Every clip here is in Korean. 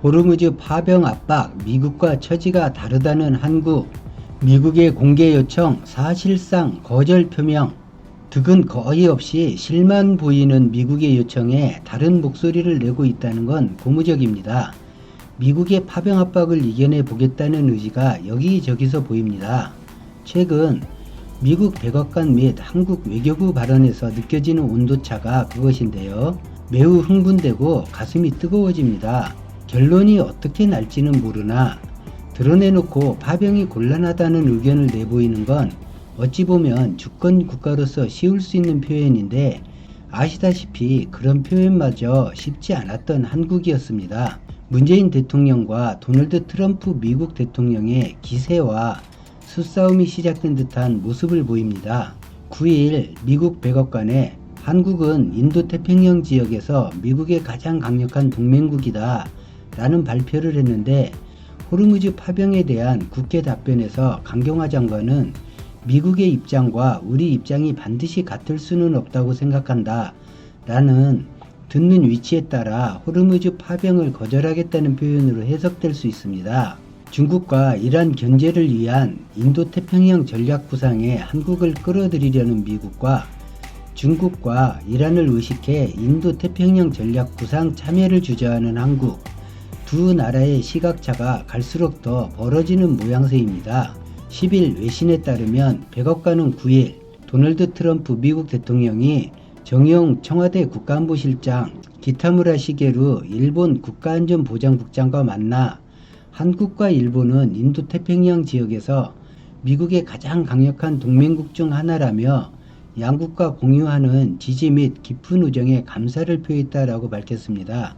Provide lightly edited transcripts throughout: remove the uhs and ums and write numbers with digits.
호르무즈 파병 압박, 미국과 처지가 다르다는 한국, 미국의 공개 요청, 사실상 거절 표명, 득은 거의 없이 실만 보이는 미국의 요청에 다른 목소리를 내고 있다는 건 고무적입니다. 미국의 파병 압박을 이겨내 보겠다는 의지가 여기저기서 보입니다. 최근 미국 백악관 및 한국 외교부 발언에서 느껴지는 온도차가 그것인데요. 매우 흥분되고 가슴이 뜨거워집니다. 결론이 어떻게 날지는 모르나 드러내놓고 파병이 곤란하다는 의견을 내보이는 건 어찌 보면 주권 국가로서 씌울 수 있는 표현인데 아시다시피 그런 표현마저 쉽지 않았던 한국이었습니다. 문재인 대통령과 도널드 트럼프 미국 대통령의 기세와 수싸움이 시작된 듯한 모습을 보입니다. 9일 미국 백악관에 한국은 인도태평양 지역에서 미국의 가장 강력한 동맹국이다 라는 발표를 했는데 호르무즈 파병에 대한 국회 답변에서 강경화 장관은 미국의 입장과 우리 입장이 반드시 같을 수는 없다고 생각한다 라는 듣는 위치에 따라 호르무즈 파병을 거절하겠다는 표현으로 해석될 수 있습니다. 중국과 이란 견제를 위한 인도태평양 전략 구상에 한국을 끌어들이려는 미국과 중국과 이란을 의식해 인도태평양 전략 구상 참여를 주저하는 한국, 두 나라의 시각차가 갈수록 더 벌어지는 모양새입니다. 10일 외신에 따르면 백악관은 9일 도널드 트럼프 미국 대통령이 정의용 청와대 국가안보실장, 기타무라 시게루 일본 국가안전보장국장과 만나 한국과 일본은 인도태평양 지역에서 미국의 가장 강력한 동맹국 중 하나라며 양국과 공유하는 지지 및 깊은 우정에 감사를 표했다라고 밝혔습니다.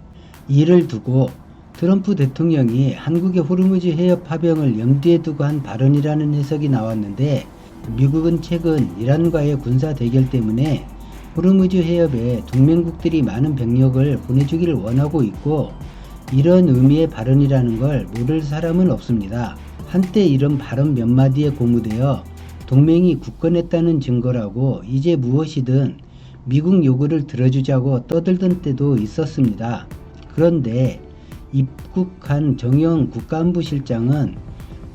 이를 두고 트럼프 대통령이 한국의 호르무즈 해협 파병을 염두에 두고 한 발언이라는 해석이 나왔는데 미국은 최근 이란과의 군사 대결 때문에 호르무즈 해협에 동맹국들이 많은 병력을 보내주기를 원하고 있고 이런 의미의 발언이라는 걸 모를 사람은 없습니다. 한때 이런 발언 몇 마디에 고무되어 동맹이 굳건했다는 증거라고 이제 무엇이든 미국 요구를 들어주자고 떠들던 때도 있었습니다. 그런데 입국한 정의용 국가안보실장은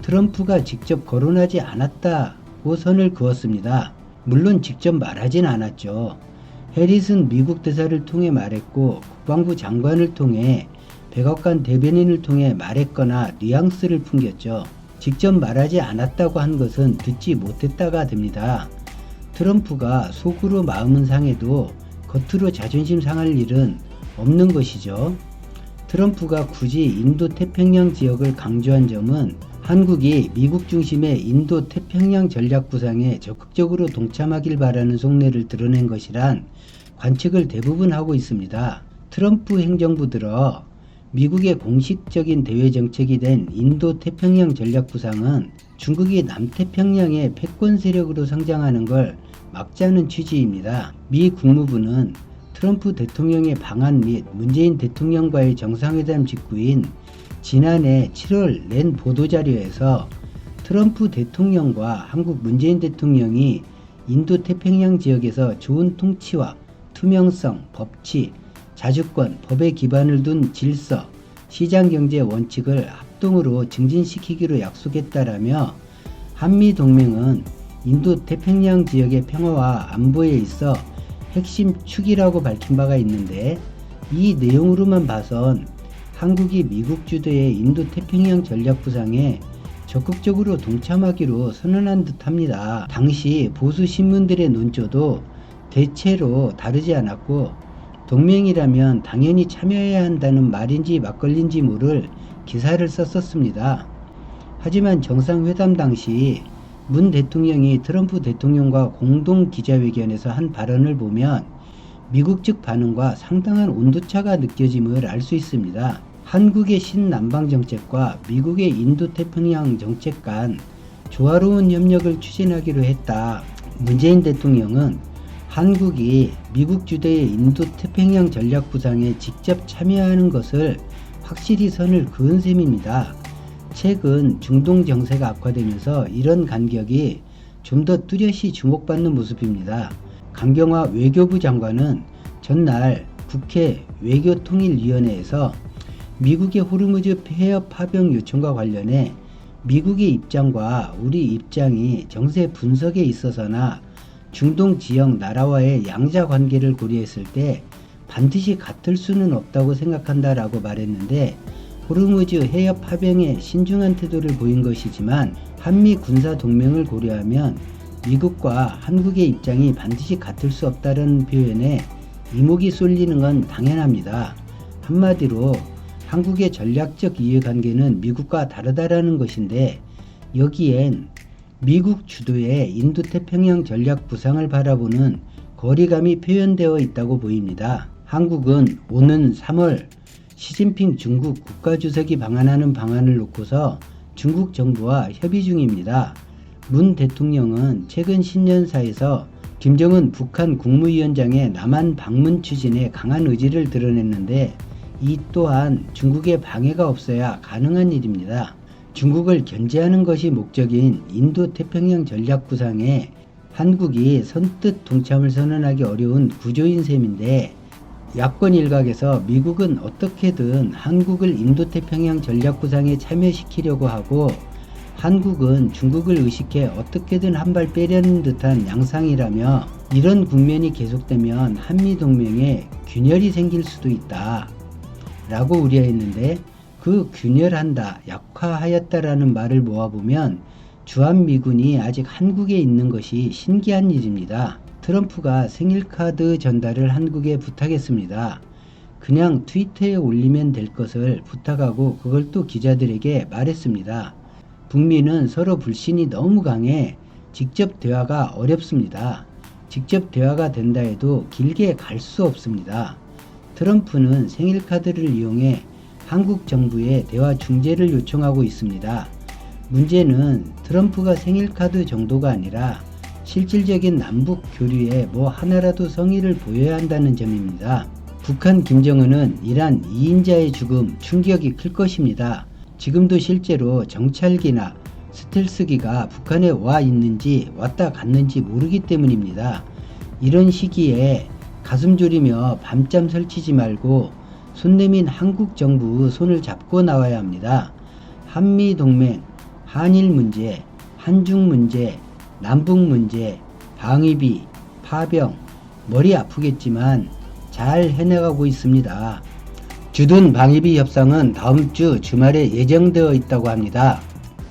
트럼프가 직접 거론하지 않았다고 선을 그었습니다. 물론 직접 말하진 않았죠. 해리슨 미국 대사를 통해 말했고 국방부 장관을 통해 백악관 대변인을 통해 말했거나 뉘앙스를 풍겼죠. 직접 말하지 않았다고 한 것은 듣지 못했다가 됩니다. 트럼프가 속으로 마음은 상해도 겉으로 자존심 상할 일은 없는 것이죠. 트럼프가 굳이 인도태평양 지역을 강조한 점은 한국이 미국 중심의 인도태평양 전략 구상에 적극적으로 동참하길 바라는 속내를 드러낸 것이란 관측을 대부분 하고 있습니다. 트럼프 행정부 들어 미국의 공식적인 대외 정책이 된 인도태평양 전략 구상은 중국이 남태평양의 패권 세력으로 성장하는 걸 막자는 취지입니다. 미 국무부는 트럼프 대통령의 방한 및 문재인 대통령과의 정상회담 직후인 지난해 7월 낸 보도자료에서 트럼프 대통령과 한국 문재인 대통령이 인도태평양 지역에서 좋은 통치와 투명성, 법치, 자주권, 법에 기반을 둔 질서, 시장경제 원칙을 합동으로 증진시키기로 약속했다라며 한미동맹은 인도태평양 지역의 평화와 안보에 있어 핵심 축이라고 밝힌 바가 있는데 이 내용으로만 봐선 한국이 미국 주도의 인도태평양 전략 구상에 적극적으로 동참하기로 선언한 듯합니다. 당시 보수 신문들의 논조도 대체로 다르지 않았고 동맹이라면 당연히 참여해야 한다는 말인지 막걸리인지 모를 기사를 썼었습니다. 하지만 정상회담 당시 문 대통령이 트럼프 대통령과 공동 기자회견에서 한 발언을 보면 미국 측 반응과 상당한 온도차가 느껴짐을 알 수 있습니다. 한국의 신남방 정책과 미국의 인도태평양 정책 간 조화로운 협력을 추진하기로 했다. 문재인 대통령은 한국이 미국 주도의 인도태평양 전략 구상에 직접 참여하는 것을 확실히 선을 그은 셈입니다. 최근 중동 정세가 악화되면서 이런 간격이 좀 더 뚜렷이 주목받는 모습입니다. 강경화 외교부 장관은 전날 국회 외교통일위원회에서 미국의 호르무즈 해협 파병 요청과 관련해 미국의 입장과 우리 입장이 정세 분석에 있어서나 중동 지역 나라와의 양자 관계를 고려했을 때 반드시 같을 수는 없다고 생각한다라고 말했는데, 호르무즈 해협 파병에 신중한 태도를 보인 것이지만 한미 군사 동맹을 고려하면 미국과 한국의 입장이 반드시 같을 수 없다는 표현에 이목이 쏠리는 건 당연합니다. 한마디로 한국의 전략적 이해관계는 미국과 다르다라는 것인데, 여기엔 미국 주도의 인도태평양 전략 부상을 바라보는 거리감이 표현되어 있다고 보입니다. 한국은 오는 3월 시진핑 중국 국가주석이 방한하는 방안을 놓고서 중국 정부와 협의 중입니다. 문 대통령은 최근 신년사에서 김정은 북한 국무위원장의 남한 방문 추진에 강한 의지를 드러냈는데, 이 또한 중국의 방해가 없어야 가능한 일입니다. 중국을 견제하는 것이 목적인 인도태평양 전략 구상에 한국이 선뜻 동참을 선언하기 어려운 구조인 셈인데, 야권 일각에서 미국은 어떻게든 한국을 인도태평양 전략 구상에 참여시키려고 하고, 한국은 중국을 의식해 어떻게든 한 발 빼려는 듯한 양상이라며, 이런 국면이 계속되면 한미동맹에 균열이 생길 수도 있다 라고 우려했는데, 그 균열한다, 약화하였다라는 말을 모아보면 주한미군이 아직 한국에 있는 것이 신기한 일입니다. 트럼프가 생일카드 전달을 한국에 부탁했습니다. 그냥 트위터에 올리면 될 것을 부탁하고 그걸 또 기자들에게 말했습니다. 북미는 서로 불신이 너무 강해 직접 대화가 어렵습니다. 직접 대화가 된다 해도 길게 갈 수 없습니다. 트럼프는 생일카드를 이용해 한국 정부에 대화 중재를 요청하고 있습니다. 문제는 트럼프가 생일카드 정도가 아니라 실질적인 남북 교류에 뭐 하나라도 성의를 보여야 한다는 점입니다. 북한 김정은은 이란 2인자의 죽음 충격이 클 것입니다. 지금도 실제로 정찰기나 스텔스기가 북한에 와 있는지 왔다 갔는지 모르기 때문입니다. 이런 시기에 가슴 졸이며 밤잠 설치지 말고 손 내민 한국 정부 손을 잡고 나와야 합니다. 한미 동맹, 한일 문제, 한중 문제, 남북 문제, 방위비, 파병, 머리 아프겠지만 잘 해나가고 있습니다. 주둔 방위비 협상은 다음 주 주말에 예정되어 있다고 합니다.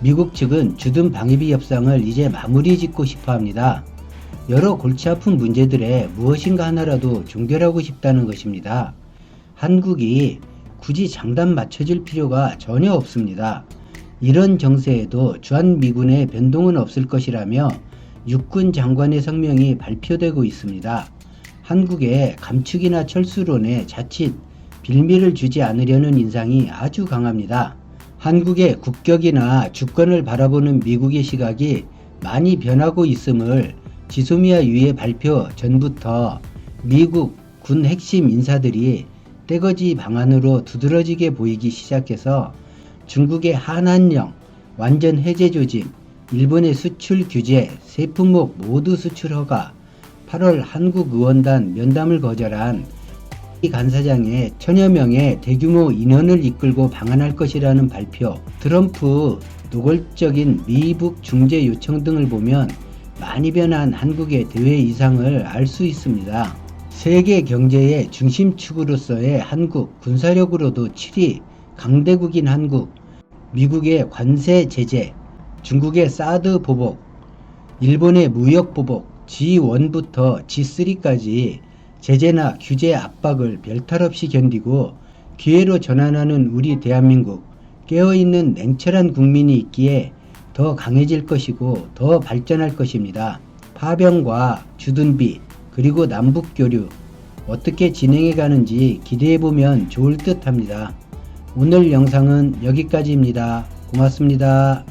미국 측은 주둔 방위비 협상을 이제 마무리 짓고 싶어 합니다. 여러 골치 아픈 문제들에 무엇인가 하나라도 종결하고 싶다는 것입니다. 한국이 굳이 장단 맞춰줄 필요가 전혀 없습니다. 이런 정세에도 주한미군의 변동은 없을 것이라며 육군 장관의 성명이 발표되고 있습니다. 한국의 감축이나 철수론에 자칫 빌미를 주지 않으려는 인상이 아주 강합니다. 한국의 국격이나 주권을 바라보는 미국의 시각이 많이 변하고 있음을 지소미아 유해 발표 전부터 미국 군 핵심 인사들이 떼거지 방안으로 두드러지게 보이기 시작해서 중국의 한한령 완전 해제 조짐, 일본의 수출 규제, 세 품목 모두 수출 허가, 8월 한국 의원단 면담을 거절한 이 간사장의 천여 명의 대규모 인원을 이끌고 방한할 것이라는 발표, 트럼프 노골적인 미북 중재 요청 등을 보면 많이 변한 한국의 대외 이상을 알 수 있습니다. 세계 경제의 중심축으로서의 한국, 군사력으로도 7위 강대국인 한국, 미국의 관세 제재, 중국의 사드 보복, 일본의 무역 보복, G1부터 G3까지 제재나 규제 압박을 별탈 없이 견디고 기회로 전환하는 우리 대한민국, 깨어있는 냉철한 국민이 있기에 더 강해질 것이고 더 발전할 것입니다. 파병과 주둔비 그리고 남북교류 어떻게 진행해 가는지 기대해보면 좋을 듯 합니다. 오늘 영상은 여기까지입니다. 고맙습니다.